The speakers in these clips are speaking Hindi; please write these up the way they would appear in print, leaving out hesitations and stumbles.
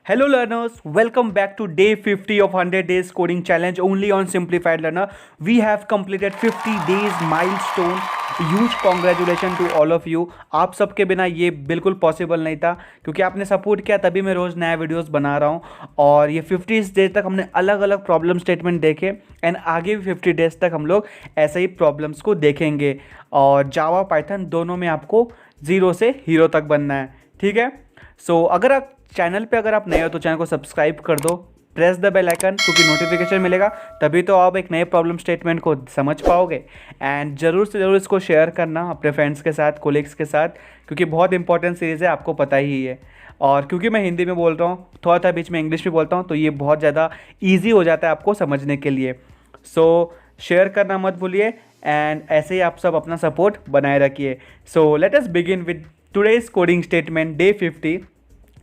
Hello learners, welcome back to day 50 of 100 days coding challenge only on Simplified Learner. We have completed 50 days milestone. Huge congratulations to all of you. आप सबके बिना ये बिल्कुल पॉसिबल नहीं था क्योंकि आपने सपोर्ट किया तभी मैं रोज़ नया वीडियोस बना रहा हूँ। और ये 50 डेज तक हमने अलग अलग प्रॉब्लम स्टेटमेंट देखे एंड आगे भी 50 डेज तक हम लोग ऐसे ही प्रॉब्लम्स को देखेंगे। और जावा पाइथन दोनों में आपको ज़ीरो से हीरो तक बनना है, ठीक है। सो अगर आप चैनल पे अगर आप नए हो तो चैनल को सब्सक्राइब कर दो, प्रेस द बेल आइकन क्योंकि नोटिफिकेशन मिलेगा तभी तो आप एक नए प्रॉब्लम स्टेटमेंट को समझ पाओगे। एंड ज़रूर से ज़रूर इसको शेयर करना अपने फ्रेंड्स के साथ, कोलिग्स के साथ, क्योंकि बहुत इंपॉर्टेंट सीरीज़ है, आपको पता ही है। और क्योंकि मैं हिंदी में बोल रहा हूँ, थोड़ा था बीच में इंग्लिश में बोलता हूँ, तो ये बहुत ज़्यादा ईजी हो जाता है आपको समझने के लिए। सो शेयर करना मत भूलिए एंड ऐसे ही आप सब अपना सपोर्ट बनाए रखिए। सो let us begin with today's coding statement day 50।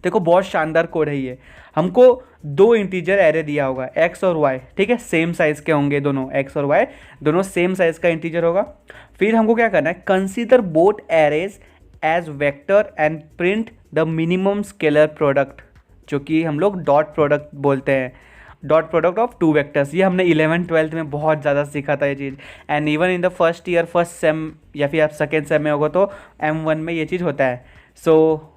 देखो बहुत शानदार कोड है ये। हमको दो इंटीजर एरे दिया होगा x और y, ठीक है, सेम साइज़ के होंगे दोनों, x और y दोनों सेम साइज़ का इंटीजर होगा। फिर हमको क्या करना है, consider both arrays as vector and print the minimum scalar product, जो कि हम लोग डॉट प्रोडक्ट बोलते हैं, dot product of two vectors. ये हमने 11th-12th में बहुत ज़्यादा सीखा था ये चीज़। And even in the first year, first sem या फिर आप सेकेंड सेम में होगा तो M1 में ये चीज़ होता है। सो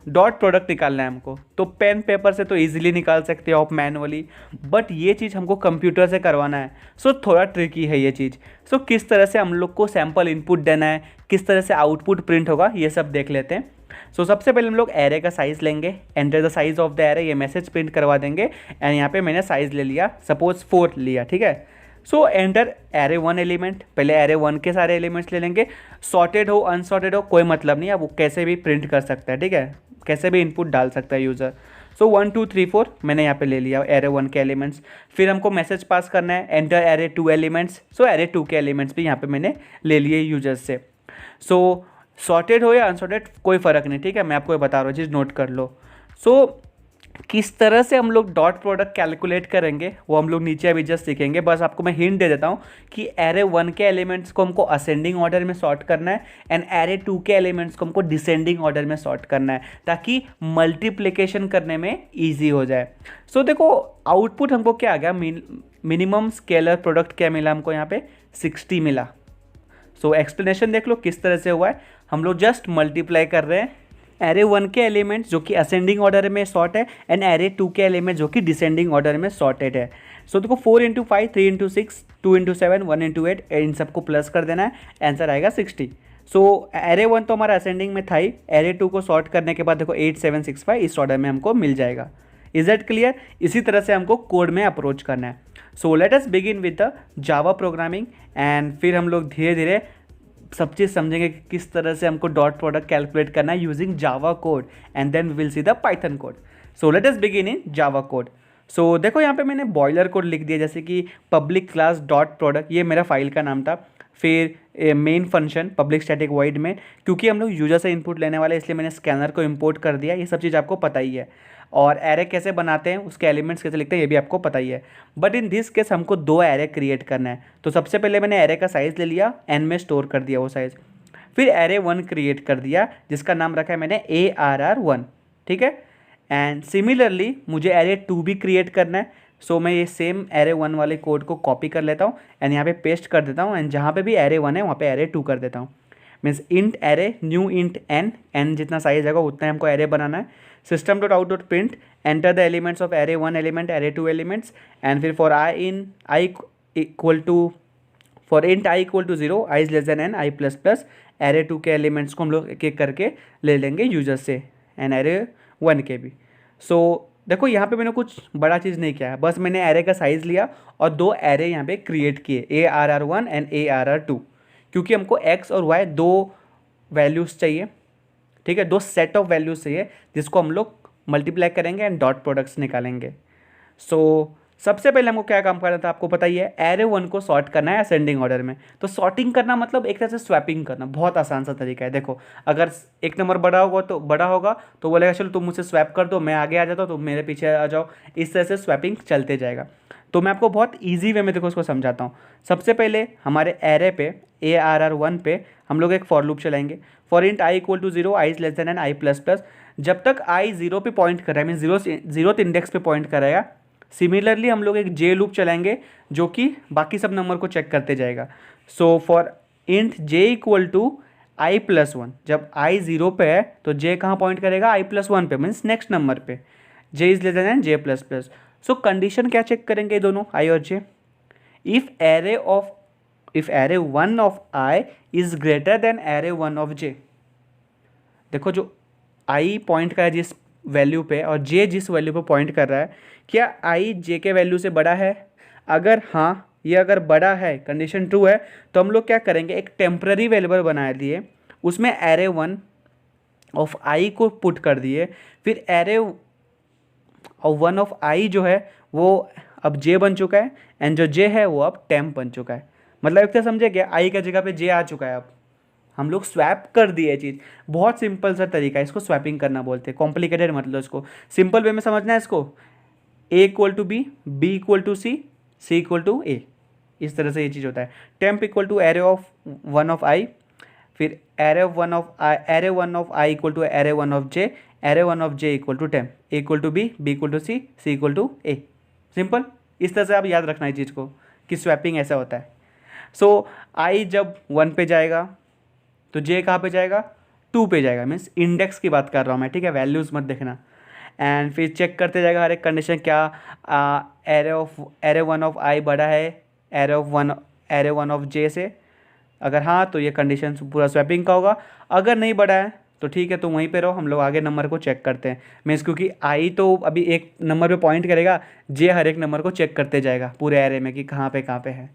डॉट प्रोडक्ट निकालना है हमको, तो पेन पेपर से तो इजीली निकाल सकते हो आप मैनुअली, बट ये चीज़ हमको कंप्यूटर से करवाना है। सो थोड़ा ट्रिकी है ये चीज़। सो किस तरह से हम लोग को सैम्पल इनपुट देना है, किस तरह से आउटपुट प्रिंट होगा, ये सब देख लेते हैं। सो सबसे पहले हम लोग एरे का साइज़ लेंगे, enter the size of the array, ये मैसेज प्रिंट करवा देंगे। एंड यहाँ पे मैंने साइज़ ले लिया, सपोज 4 लिया, ठीक है। सो एंटर एरे 1 एलिमेंट, पहले एरे 1 के सारे एलिमेंट्स ले लेंगे। सॉर्टेड हो अनसॉर्टेड हो कोई मतलब नहीं, अब वो कैसे भी प्रिंट कर सकता है, ठीक है, कैसे भी इनपुट डाल सकता है यूज़र। सो 1 2 3 4 मैंने यहाँ पे ले लिया एरे 1 के एलिमेंट्स। फिर हमको मैसेज पास करना है, एंटर एरे 2 एलिमेंट्स। सो एरे 2 के एलिमेंट्स भी यहाँ पे मैंने ले लिए यूजर्स से। सो सॉर्टेड हो या अनसॉर्टेड कोई फ़र्क नहीं, ठीक है, मैं आपको ये बता रहा हूँ, चीज़ नोट कर लो। सो किस तरह से हम लोग डॉट प्रोडक्ट कैलकुलेट करेंगे वो हम लोग नीचे अभी जस्ट सीखेंगे। बस आपको मैं हिंट दे देता हूँ कि एरे 1 के एलिमेंट्स को हमको असेंडिंग ऑर्डर में सॉर्ट करना है एंड एरे 2 के एलिमेंट्स को हमको डिसेंडिंग ऑर्डर में सॉर्ट करना है, ताकि मल्टीप्लिकेशन करने में ईजी हो जाए। सो देखो आउटपुट हमको क्या आ गया, मिनिमम स्केलर प्रोडक्ट क्या मिला हमको, यहाँ पे 60 मिला। सो एक्सप्लेनेशन देख लो किस तरह से हुआ है। हम लोग जस्ट मल्टीप्लाई कर रहे हैं एरे 1 के एलिमेंट्स जो कि असेंडिंग ऑर्डर में सॉर्ट है एंड एरे 2 के एलिमेंट जो कि डिसेंडिंग ऑर्डर में सॉर्टेड है। सो देखो 4 इंटू 5, 3 इंटू 6, 2 इंटू 7, 1 इंटू 8, इन सबको प्लस कर देना है, आंसर आएगा 60। सो एरे 1 तो हमारा असेंडिंग में था ही, एरे 2 को सॉर्ट करने के बाद देखो 8 7 6 5 इस ऑर्डर में हमको मिल जाएगा। Is that clear? इसी तरह से हमको कोड में अप्रोच करना है। सो let us begin with the Java programming and फिर हम लोग धीरे धीरे सब चीज़ समझेंगे कि किस तरह से हमको डॉट प्रोडक्ट कैलकुलेट करना है using Java code and then we will see the Python code. So let us begin in Java code. So देखो यहाँ पे मैंने बॉयलर कोड लिख दिया, जैसे कि पब्लिक क्लास डॉट प्रोडक्ट, ये मेरा फाइल का नाम था। फिर main function public static void में, क्योंकि हम लोग यूजर से इनपुट लेने वाले इसलिए मैंने स्कैनर को इंपोर्ट कर दिया, ये सब चीज़ आपको पता ही है। और एरे कैसे बनाते हैं, उसके एलिमेंट्स कैसे लिखते हैं, ये भी आपको पता ही है। बट इन दिस केस हमको दो एरे क्रिएट करना है। तो सबसे पहले मैंने एरे का साइज़ ले लिया, एन में स्टोर कर दिया वो साइज़। फिर एरे 1 क्रिएट कर दिया जिसका नाम रखा है मैंने ARR1, ठीक है। एंड सिमिलरली मुझे एरे 2 भी क्रिएट करना है। सो मैं ये सेम एरे 1 वाले कोड को कॉपी कर लेता हूँ एंड यहाँ पे पेस्ट कर देता हूँ, एंड जहाँ पे भी एरे 1 है वहाँ पे एरे 2 कर देता हूँ। Means int array new int n जितना साइज आएगा उतना हमको एरे बनाना है। System dot out dot print enter the elements of array 1 element, array 2 elements, and फिर for i equal to for int i equal to 0, i is less than n, i plus plus, array 2 के एलिमेंट्स को हम लोग एक एक करके ले लेंगे यूजर से एंड एरे 1 के भी। सो देखो यहाँ पे मैंने कुछ बड़ा चीज़ नहीं किया है, बस मैंने एरे का साइज़ लिया और दो एरे यहाँ पे क्रिएट किए, ARR1 एंड ARR2, क्योंकि हमको x और y दो वैल्यूज़ चाहिए, ठीक है, दो सेट ऑफ वैल्यूज़ चाहिए जिसको हम लोग मल्टीप्लाई करेंगे एंड डॉट प्रोडक्ट्स निकालेंगे। सो सबसे पहले हमको क्या काम करना था आपको पता ही है, एरे 1 को सॉर्ट करना है असेंडिंग ऑर्डर में। तो सॉर्टिंग करना मतलब एक तरह से स्वैपिंग करना, बहुत आसान सा तरीका है। देखो अगर एक नंबर बड़ा होगा तो बोलेगा चलो तुम मुझसे स्वैप कर दो, मैं आगे आ जाता हूँ, तुम मेरे पीछे आ जाओ, इस तरह से स्वैपिंग चलते जाएगा। तो मैं आपको बहुत ईजी वे में देखो उसको समझाता हूँ। सबसे पहले हमारे एरे पे ARR1 पे हम लोग एक फॉर लूप चलाएंगे। For int i equal to 0, i is less than n, i plus plus, जब तक आई जीरो पे पॉइंट कर रहा है, मीन जीरोथ इंडेक्स पे पॉइंट करेगा, सिमिलरली हम लोग एक जे लूप चलाएंगे जो कि बाकी सब नंबर को चेक करते जाएगा। So for int j equal to i plus one, जब आई जीरो पे है तो जे कहाँ पॉइंट करेगा, आई प्लस वन पे, मीन्स नेक्स्ट नंबर पे, j is less than j plus plus. So condition क्या चेक करेंगे दोनों, आई और j. If array one of i is greater than array one of j, देखो जो आई पॉइंट कर रहा है जिस वैल्यू पे और जे जिस वैल्यू पे पॉइंट कर रहा है, क्या आई जे के वैल्यू से बड़ा है? अगर हाँ, ये अगर बड़ा है, कंडीशन ट्रू है, तो हम लोग क्या करेंगे, एक टेम्पररी वेरिएबल बना दिए, उसमें एरे वन ऑफ आई को पुट कर दिए, फिर एरे वन ऑफ आई जो है वो अब जे बन चुका है, एंड जो जे है वो अब टेम्प बन चुका है। मतलब एक तरह समझे क्या, आई का जगह पे जे आ चुका है, अब हम लोग स्वैप कर दिए चीज़। बहुत सिंपल सा तरीका है, इसको स्वैपिंग करना बोलते हैं, कॉम्प्लिकेटेड मतलब इसको सिंपल वे में समझना है। इसको a equal to b equal to c equal to a, इस तरह से ये चीज़ होता है। Temp equal to array of one of i, फिर array one of i equal to array one of j, array one of j equal to temp, a equal to b equal to c equal to a. Simple, इस तरह से आप याद रखना है चीज़ को कि स्वैपिंग ऐसा होता है। सो आई जब वन पे जाएगा तो जे कहाँ पे जाएगा, टू पे जाएगा, मीन्स इंडेक्स की बात कर रहा हूँ मैं, ठीक है, वैल्यूज़ मत देखना। एंड फिर चेक करते जाएगा हर एक कंडीशन, क्या एरे वन ऑफ आई बड़ा है एरे वन ऑफ जे से, अगर हाँ तो ये कंडीशन पूरा स्वैपिंग का होगा। अगर नहीं बड़ा है तो ठीक है, तो वहीं पे रहो, हम लोग आगे नंबर को चेक करते हैं। मीन्स क्योंकि आई तो अभी एक नंबर पे पॉइंट करेगा, जे हर एक नंबर को चेक करते जाएगा पूरे एरे में कि कहाँ पे है,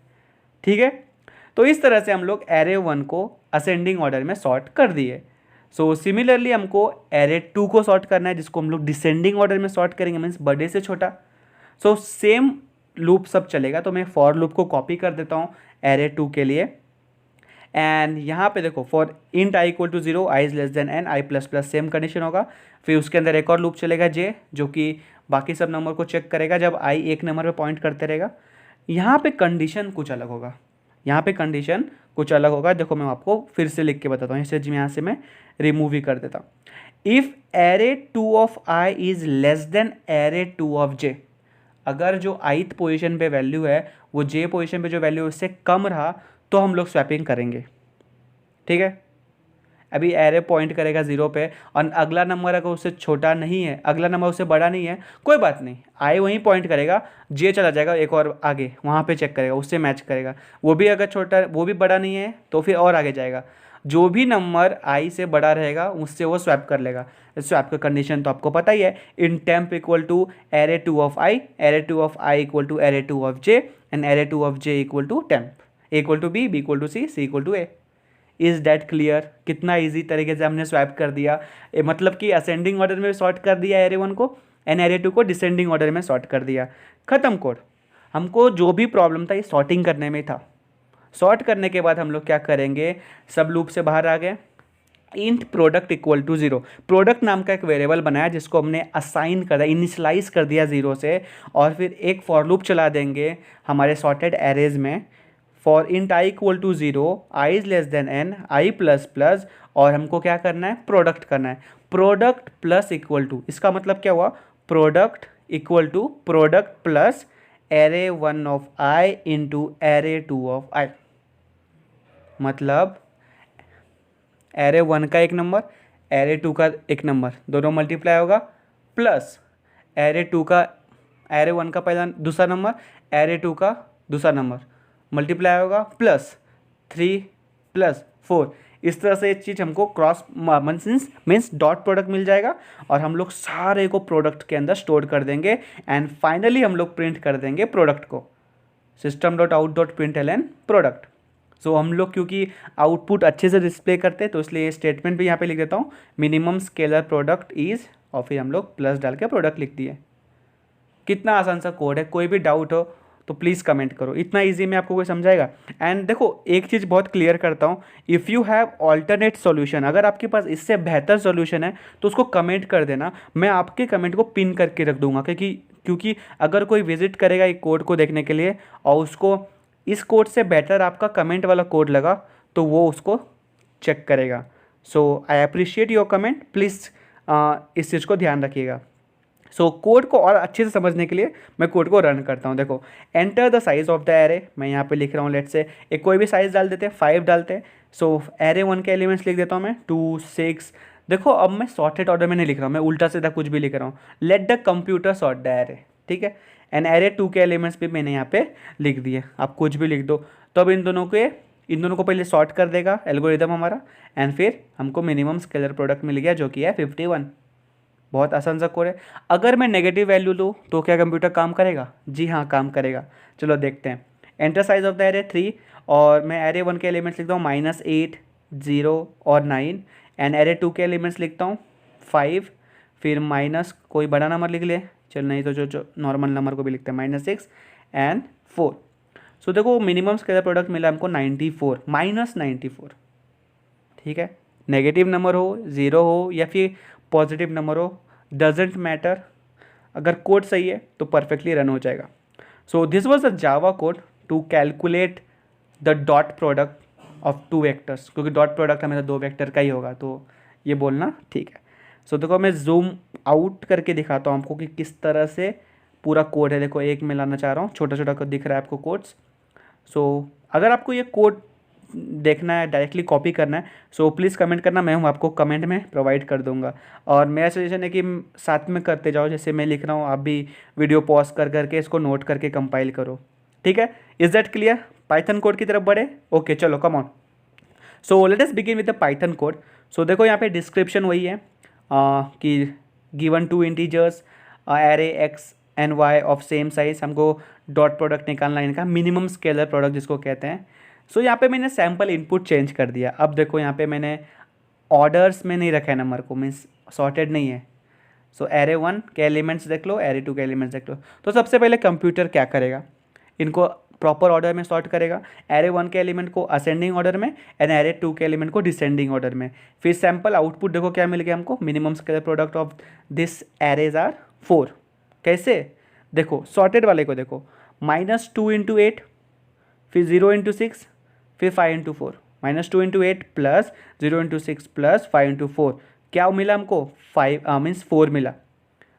ठीक है। तो इस तरह से हम लोग एरे वन को असेंडिंग ऑर्डर में सॉर्ट कर दिए। सो सिमिलरली हमको एरे टू को सॉर्ट करना है, जिसको हम लोग डिसेंडिंग ऑर्डर में सॉर्ट करेंगे, मीन्स बड़े से छोटा। सो सेम लूप सब चलेगा, तो मैं फॉर लूप को कॉपी कर देता हूँ एरे टू के लिए। एंड यहाँ पे देखो, for int i equal to zero, i is less than n, i plus plus, same condition होगा। फिर उसके अंदर एक और लूप चलेगा जे, जो कि बाकी सब नंबर को चेक करेगा जब आई एक नंबर पे पॉइंट करते रहेगा। यहाँ पे कंडीशन कुछ अलग होगा, यहाँ पे कंडीशन कुछ अलग होगा। देखो मैं आपको फिर से लिख के बताता हूँ, इसे यहाँ से मैं रिमूव ही कर देता हूँ। If array two of i is less than array two of j, अगर जो ith पोजीशन पे वैल्यू है वो जे पोजीशन पे जो वैल्यू है उससे कम रहा तो हम लोग स्वैपिंग करेंगे, ठीक है। अभी एरे पॉइंट करेगा जीरो पे और अगला नंबर अगर उससे छोटा नहीं है, अगला नंबर उससे बड़ा नहीं है, कोई बात नहीं, आई वहीं पॉइंट करेगा, जे चला जाएगा एक और आगे, वहाँ पे चेक करेगा, उससे मैच करेगा। वो भी अगर छोटा, वो भी बड़ा नहीं है तो फिर और आगे जाएगा, जो भी नंबर आई से बड़ा रहेगा उससे वो स्वैप कर लेगा। स्वैप का कंडीशन तो आपको पता ही है, in temp equal to array two of i, array two of i equal to array two of j, and array two of j equal to temp, a equal to b equal to c equal to a. Is that clear? कितना इजी तरीके से हमने स्वैप कर दिया, मतलब कि असेंडिंग ऑर्डर में सॉर्ट कर दिया एरे वन को, एंड एरे टू को डिसेंडिंग ऑर्डर में सॉर्ट कर दिया, खत्म कोड। हमको जो भी प्रॉब्लम था ये सॉर्टिंग करने में था। सॉर्ट करने के बाद हम लोग क्या करेंगे, सब लूप से बाहर आ गए, int product equal to zero, product नाम का एक वेरिएबल बनाया जिसको हमने असाइन कर दिया, इनिशलाइज कर दिया जीरो से, और फिर एक फॉर लूप चला देंगे हमारे सॉर्टेड एरेज में। For int i equal to zero, i is less than n, i plus plus, और हमको क्या करना है, प्रोडक्ट करना है। प्रोडक्ट प्लस इक्वल टू, इसका मतलब क्या हुआ, product equal to product plus array one of i into array two of i, मतलब एरे वन का एक नंबर, एरे टू का एक नंबर, दोनों मल्टीप्लाई होगा, प्लस एरे टू का, एरे वन का पहला दूसरा नंबर, एरे टू का दूसरा नंबर मल्टीप्लाई होगा, प्लस 3 प्लस 4। इस तरह से ये चीज़ हमको क्रॉस मीन्स डॉट प्रोडक्ट मिल जाएगा, और हम लोग सारे को प्रोडक्ट के अंदर स्टोर कर देंगे, एंड फाइनली हम लोग प्रिंट कर देंगे प्रोडक्ट को, system dot out dot print l n product. So हम लोग क्योंकि आउटपुट अच्छे से डिस्प्ले करते हैं तो इसलिए ये स्टेटमेंट भी यहाँ पे लिख देता हूँ, मिनिमम स्केलर प्रोडक्ट इज़, और फिर हम लोग प्लस डाल के प्रोडक्ट लिख दिए। कितना आसान सा कोड है, कोई भी डाउट हो तो प्लीज़ कमेंट करो, इतना इजी में आपको कोई समझाएगा। एंड देखो एक चीज़ बहुत क्लियर करता हूँ, if you have alternate solution, अगर आपके पास इससे बेहतर सॉल्यूशन है तो उसको कमेंट कर देना, मैं आपके कमेंट को पिन करके रख दूंगा, क्योंकि अगर कोई विजिट करेगा एक कोड को देखने के लिए और उसको इस कोड से बेटर आपका कमेंट वाला कोड लगा तो वो उसको चेक करेगा। So I appreciate your comment, please इस चीज़ को ध्यान रखिएगा। सो कोड को और अच्छे से समझने के लिए मैं कोड को रन करता हूँ। देखो, enter the size of the array, मैं यहाँ पे लिख रहा हूँ, लेट्स से एक कोई भी साइज़ डाल देते हैं, 5 डालते हैं। सो एरे 1 के एलिमेंट्स लिख देता हूँ मैं 2 6। देखो अब मैं सॉर्टेड ऑर्डर में नहीं लिख रहा हूँ, मैं उल्टा सीधा कुछ भी लिख रहा हूँ। Let the computer sort the array, ठीक है। एंड एरे 2 के एलिमेंट्स भी मैंने यहाँ पे लिख दिए, आप कुछ भी लिख दो। तो अब इन दोनों को पहले सॉर्ट कर देगा एल्गोरिदम हमारा, एंड फिर हमको मिनिमम स्केलर प्रोडक्ट मिल गया जो कि है 51। बहुत आसान सा कोड है। अगर मैं नेगेटिव वैल्यू लूँ तो क्या कंप्यूटर काम करेगा? जी हाँ, काम करेगा। चलो देखते हैं। Enter size of the array 3, और मैं एरे 1 के एलिमेंट्स लिखता हूँ -8 0 और 9, एंड एरे 2 के एलिमेंट्स लिखता हूँ 5, फिर माइनस कोई बड़ा नंबर लिख ले, चल नहीं तो जो नॉर्मल नंबर को भी लिखते हैं -6 एंड 4। सो देखो मिनिमम स्केलर प्रोडक्ट मिला हमको 94 -94, ठीक है। नेगेटिव नंबर हो, ज़ीरो हो या फिर पॉजिटिव नंबर हो, डजेंट मैटर, अगर कोड सही है तो परफेक्टली रन हो जाएगा। So this was the Java code to calculate the dot product of 2 vectors, क्योंकि डॉट प्रोडक्ट हमेशा 2 वेक्टर का ही होगा, तो ये बोलना ठीक है। सो देखो मैं जूम आउट करके दिखाता हूँ आपको कि किस तरह से पूरा कोड है। देखो एक मैं लाना चाह रहा हूँ, छोटा छोटा दिख रहा है आपको कोड्स। सो अगर आपको ये कोड देखना है, डायरेक्टली कॉपी करना है, सो प्लीज़ कमेंट करना, मैं हूँ आपको कमेंट में प्रोवाइड कर दूंगा। और मेरा सजेशन है कि साथ में करते जाओ, जैसे मैं लिख रहा हूँ आप भी वीडियो पॉज कर करके इसको नोट करके कंपाइल करो, ठीक है। Is that clear? Python code की तरफ बढ़े? ओके चलो come on. So let us begin with the Python code. So देखो यहाँ पे डिस्क्रिप्शन वही है कि given 2 integers array x and y of same size, हमको डॉट प्रोडक्ट निकालना है इनका, मिनिमम स्केलर प्रोडक्ट जिसको कहते हैं। सो यहाँ पे मैंने सैम्पल इनपुट चेंज कर दिया। अब देखो यहाँ पे मैंने ऑर्डर्स में नहीं रखा है नंबर को, मीन्स सॉर्टेड नहीं है। सो एरे 1 के एलिमेंट्स देख लो, एरे 2 के एलिमेंट्स देख लो। तो सबसे पहले कंप्यूटर क्या करेगा, इनको प्रॉपर ऑर्डर में सॉर्ट करेगा। एरे 1 के एलिमेंट को असेंडिंग ऑर्डर में एंड एरे 2 के एलिमेंट को डिसेंडिंग ऑर्डर में। फिर सैम्पल आउटपुट देखो क्या मिल गया हमको, minimum scalar product of this arrays are 4। कैसे? देखो सॉर्टेड वाले को देखो, -2 × 8, फिर 0 × 6, फिर 5 × 4, -2 × 8 प्लस 0 × 6 प्लस 5 × 4, क्या मिला हमको? 5 मीन्स 4 मिला।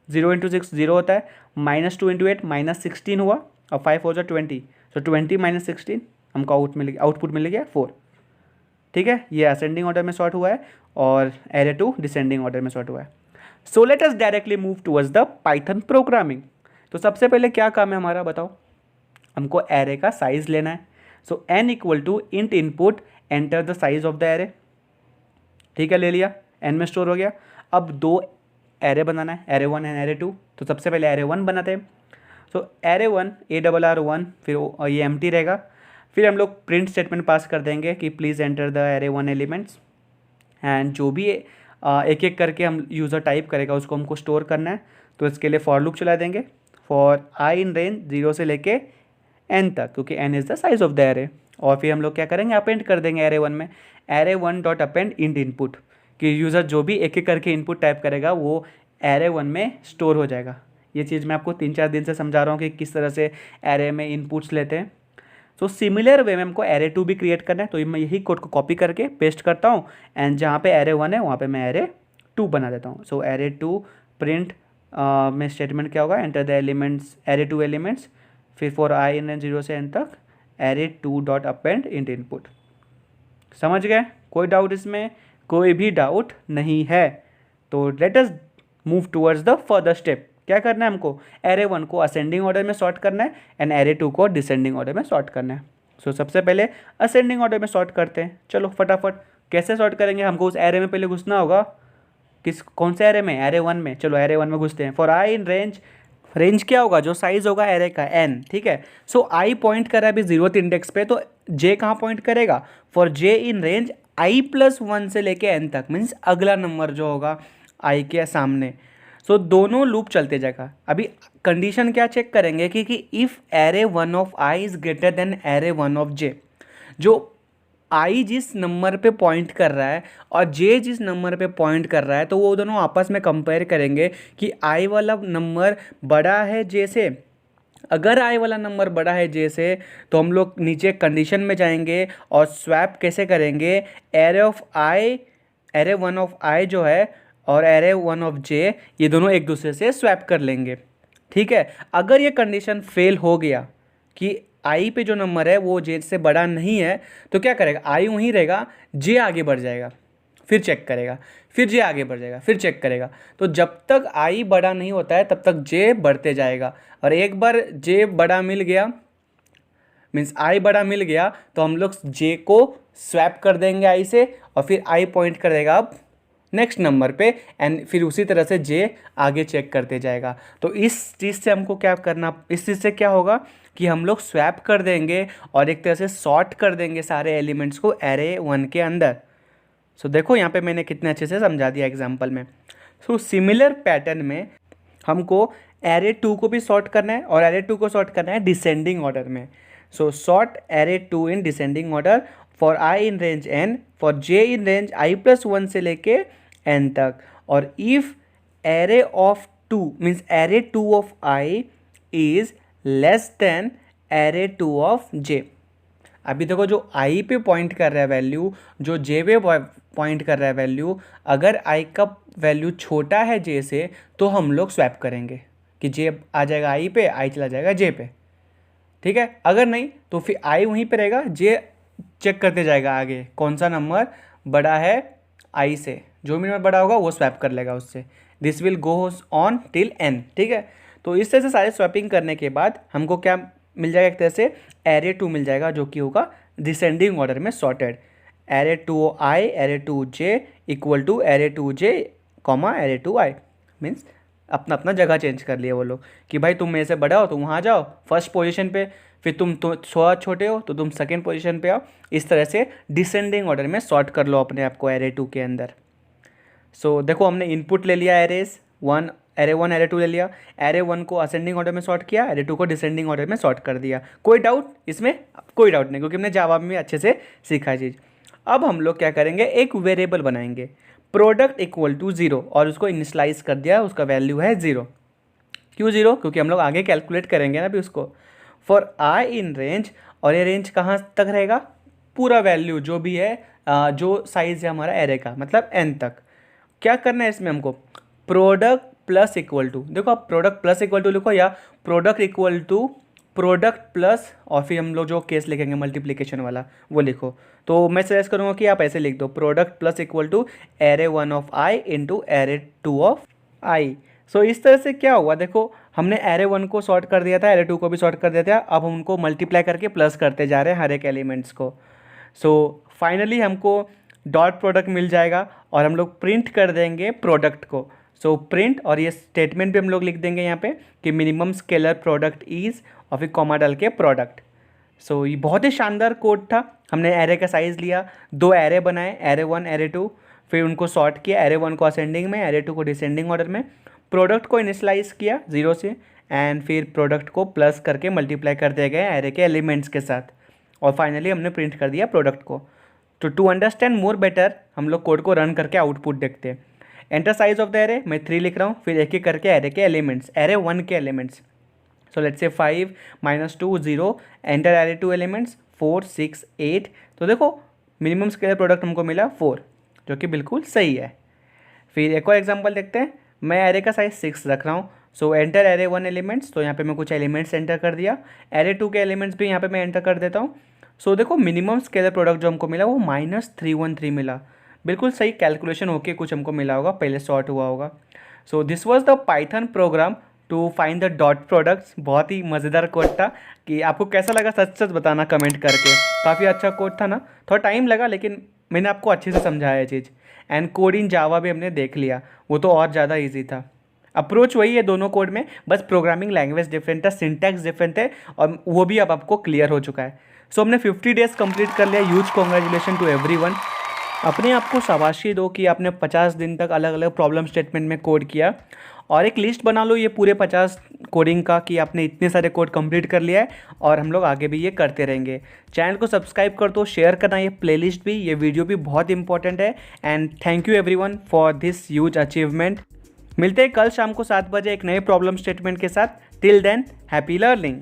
0 × 6 0 होता है, -2 × 8 -16 हुआ, और 5 हो जाए 20, सो 20 -16 हमको आउटपुट मिल गया 4, ठीक है। ये असेंडिंग ऑर्डर में सॉर्ट हुआ है और एरे 2 डिसेंडिंग ऑर्डर में सॉर्ट हुआ है। सो let us directly move towards the Python programming. तो सबसे पहले क्या काम है हमारा बताओ, हमको एरे का साइज लेना है। सो n = int input enter the size of the array, ठीक है, ले लिया, n में स्टोर हो गया। अब 2 एरे बनाना है, एरे 1 एंड एरे 2। तो सबसे पहले एरे 1 बनाते हैं। सो एरे 1 ARR1, फिर ये एम्प्टी रहेगा। फिर हम लोग प्रिंट स्टेटमेंट पास कर देंगे कि please enter the array 1 elements, and जो भी एक एक करके हम यूज़र टाइप करेगा उसको हमको स्टोर करना है। तो इसके लिए फॉर लूप चला देंगे, फॉर आई इन रेंज 0 से लेके n तक, क्योंकि n is the size of the array. और फिर हम लोग क्या करेंगे, अपेंड कर देंगे एरे 1 में, array 1 dot append int input, कि यूज़र जो भी एक एक करके इनपुट टाइप करेगा वो एरे 1 में स्टोर हो जाएगा। ये चीज़ मैं आपको 3-4 दिन से समझा रहा हूँ कि किस तरह से एरे में इनपुट्स लेते हैं। सो सिमिलर वे में हमको एरे 2 भी क्रिएट करना है। तो मैं यही कोड को कॉपी करके पेस्ट करता हूँ, एंड जहाँ पे एरे 1 है वहाँ पे मैं एरे 2 बना देता हूँ। सो एरे 2 प्रिंट में स्टेटमेंट क्या होगा, enter the elements, array 2 elements, फिर फॉर आई इन 0 से n तक array 2 dot append int input. समझ गए? कोई डाउट इसमें? कोई भी डाउट नहीं है? तो let us move towards the further step. क्या करना है हमको, एरे 1 को असेंडिंग ऑर्डर में सॉर्ट करना है एंड एरे 2 को डिसेंडिंग ऑर्डर में सॉर्ट करना है। सो सबसे पहले असेंडिंग ऑर्डर में सॉर्ट करते हैं। चलो फटाफट, कैसे सॉर्ट करेंगे, हमको उस एरे में पहले घुसना होगा। कौन से एरे में? एरे 1 में। चलो एरे 1 में घुसते हैं। For i in range, range क्या होगा, जो साइज होगा एरे का, n, ठीक है। सो आई पॉइंट कर रहा है अभी 0th इंडेक्स पे, तो j कहाँ पॉइंट करेगा? For j in range i+1 से लेके n तक, मीन्स अगला नंबर जो होगा i के सामने। सो दोनों लूप चलते जाएगा। अभी कंडीशन क्या चेक करेंगे कि if array 1 of i is greater than array 1 of j, जो आई जिस नंबर पे पॉइंट कर रहा है और जे जिस नंबर पे पॉइंट कर रहा है, तो वो दोनों आपस में कंपेयर करेंगे कि आई वाला नंबर बड़ा है जे से। अगर आई वाला नंबर बड़ा है जे से, तो हम लोग नीचे कंडीशन में जाएंगे और स्वैप कैसे करेंगे, एरे 1 ऑफ आई जो है और एरे 1 ऑफ जे, ये दोनों एक दूसरे से स्वैप कर लेंगे। ठीक है, अगर ये कंडीशन फेल हो गया कि आई पे जो नंबर है वो जे से बड़ा नहीं है, तो क्या करेगा, आई वहीं रहेगा, जे आगे बढ़ जाएगा, फिर चेक करेगा, फिर जे आगे बढ़ जाएगा, फिर चेक करेगा। तो जब तक आई बड़ा नहीं होता है तब तक जे बढ़ते जाएगा। और एक बार जे बड़ा मिल गया, मीन्स आई बड़ा मिल गया, तो हम लोग जे को स्वैप कर देंगे आई से, और फिर आई पॉइंट कर देगा अब नेक्स्ट नंबर पे, एंड फिर उसी तरह से जे आगे चेक करते जाएगा। तो इस चीज़ से हमको क्या करना, इस चीज़ से क्या होगा कि हम लोग स्वैप कर देंगे और एक तरह से सॉर्ट कर देंगे सारे एलिमेंट्स को एरे 1 के अंदर। सो देखो यहाँ पे मैंने कितने अच्छे से समझा दिया एग्जाम्पल में। सो सिमिलर पैटर्न में हमको एरे 2 को भी सॉर्ट करना है, और एरे 2 को सॉर्ट करना है डिसेंडिंग ऑर्डर में। So sort array 2 in descending order for i in range n, for j in range i+1 से लेके n तक। और if array of 2 means array 2 of i is less than array 2 of j। अभी देखो जो i पे पॉइंट कर रहा है वैल्यू, जो j पे पॉइंट कर रहा है वैल्यू, अगर i का वैल्यू छोटा है j से तो हम लोग स्वैप करेंगे कि j आ जाएगा i पे, i चला जाएगा j पे। ठीक है, अगर नहीं तो फिर i वहीं पे रहेगा, j चेक करते जाएगा आगे कौन सा नंबर बड़ा है i से, जो भी नंबर बड़ा होगा वो स्वैप कर लेगा उससे। This will go on till n। ठीक है, तो इस तरह से सारे स्वैपिंग करने के बाद हमको क्या मिल जाएगा, एक तरह से एरे 2 मिल जाएगा, जो कि होगा डिसेंडिंग ऑर्डर में sorted. Array 2i array 2j equal to array 2j comma array 2i। Means अपना अपना जगह चेंज कर लिए वो लोग कि भाई तुम मेरे से बड़ा हो तो वहाँ जाओ फर्स्ट पोजीशन पे, फिर तुम तो छोटे हो तो तुम सेकेंड पोजीशन पे आओ। इस तरह से डिसेंडिंग ऑर्डर में सॉर्ट कर लो अपने आप को एरे 2 के अंदर। सो देखो हमने इनपुट ले लिया एरेज 1, एरे 1 एरे 2 ले लिया, एरे 1 को असेंडिंग ऑर्डर में सॉर्ट किया, एरे 2 को डिसेंडिंग ऑर्डर में सॉर्ट कर दिया। कोई डाउट इसमें? कोई डाउट नहीं, क्योंकि हमने जावा में अच्छे से सीखा चीज़। अब हम लोग क्या करेंगे, एक वेरिएबल बनाएंगे प्रोडक्ट इक्वल टू 0, और उसको इनिशलाइज कर दिया, उसका वैल्यू है 0। क्यों 0? क्योंकि हम लोग आगे कैलकुलेट करेंगे ना अभी उसको। फॉर आई इन रेंज, और ये रेंज कहाँ तक रहेगा, पूरा वैल्यू जो भी है, जो साइज़ है हमारा एरे का, मतलब n तक। क्या करना है इसमें हमको, प्रोडक्ट प्लस इक्वल टू, देखो आप प्रोडक्ट प्लस इक्वल टू लिखो या product equal to product plus, और फिर हम लोग जो केस लिखेंगे मल्टीप्लिकेशन वाला वो लिखो। तो मैं सजेस्ट करूँगा कि आप ऐसे लिख दो, product plus equal to array 1 of i into array 2 of i. So इस तरह से क्या हुआ, देखो हमने एरे 1 को सॉर्ट कर दिया था, एरे 2 को भी सॉर्ट कर दिया था, अब हम उनको मल्टीप्लाई करके प्लस करते जा रहे हैं हर एक एलिमेंट्स को। सो फाइनली हमको डॉट प्रोडक्ट मिल जाएगा, और हम लोग प्रिंट कर देंगे प्रोडक्ट को। सो प्रिंट, और ये स्टेटमेंट भी हम लोग लिख देंगे यहाँ पे कि मिनिमम स्केलर प्रोडक्ट इज़, और फिर कॉमा डाल के प्रोडक्ट। सो ये बहुत ही शानदार कोड था। हमने एरे का साइज़ लिया, 2 एरे बनाए, एरे 1 एरे 2, फिर उनको सॉर्ट किया, एरे 1 को असेंडिंग में, एरे 2 को डिसेंडिंग ऑर्डर में, प्रोडक्ट को इनिशलाइज किया 0 से, एंड फिर प्रोडक्ट को प्लस करके मल्टीप्लाई कर दिया गया एरे के एलिमेंट्स के साथ, और फाइनली हमने प्रिंट कर दिया प्रोडक्ट को। तो टू अंडरस्टैंड मोर बेटर हम लोग कोड को रन करके आउटपुट देखते हैं। Enter size of the array मैं 3 लिख रहा हूँ, फिर एक एक करके एरे के एलिमेंट्स, एरे 1 के elements. So let's say 5 - 2 0, enter array 2 elements 4 6 8। तो देखो मिनिमम स्केलर प्रोडक्ट हमको मिला 4, जो कि बिल्कुल सही है। फिर एक और एग्जांपल देखते हैं, मैं एरे का साइज 6 रख रहा हूँ। सो एंटर एरे 1 एलिमेंट्स, तो यहाँ पे मैं कुछ एलिमेंट्स एंटर कर दिया, एरे 2 के एलिमेंट्स भी यहाँ पे मैं एंटर कर देता हूँ। सो देखो मिनिमम स्केलर प्रोडक्ट जो हमको मिला वो -313 मिला, बिल्कुल सही कैलकुलेशन होके कुछ हमको मिला होगा, पहले सॉर्ट हुआ होगा। So this was the Python program to find the dot products. बहुत ही मज़ेदार कोड था, कि आपको कैसा लगा सच सच बताना कमेंट करके। काफ़ी अच्छा कोड था ना, थोड़ा टाइम लगा लेकिन मैंने आपको अच्छे से समझाया ये चीज़। एंड कोड इन जावा भी हमने देख लिया, वो तो और ज़्यादा ईजी था। अप्रोच वही है दोनों कोड में, बस प्रोग्रामिंग लैंग्वेज डिफरेंट है, सिंटैक्स डिफरेंट है, और वो भी अब आपको क्लियर हो चुका है। सो हमने 50 डेज़ कंप्लीट कर लिया। Huge congratulation to everyone. अपने आप को शाबाशी दो कि आपने 50 दिन तक अलग अलग प्रॉब्लम स्टेटमेंट में कोड किया, और एक लिस्ट बना लो ये पूरे 50 कोडिंग का कि आपने इतने सारे कोड कंप्लीट कर लिया है, और हम लोग आगे भी ये करते रहेंगे। चैनल को सब्सक्राइब कर दो, शेयर करना, ये प्लेलिस्ट भी, ये वीडियो भी बहुत इंपॉर्टेंट है। And thank you everyone for this huge achievement. मिलते हैं कल शाम को 7 बजे एक नए प्रॉब्लम स्टेटमेंट के साथ। Till than happy learning.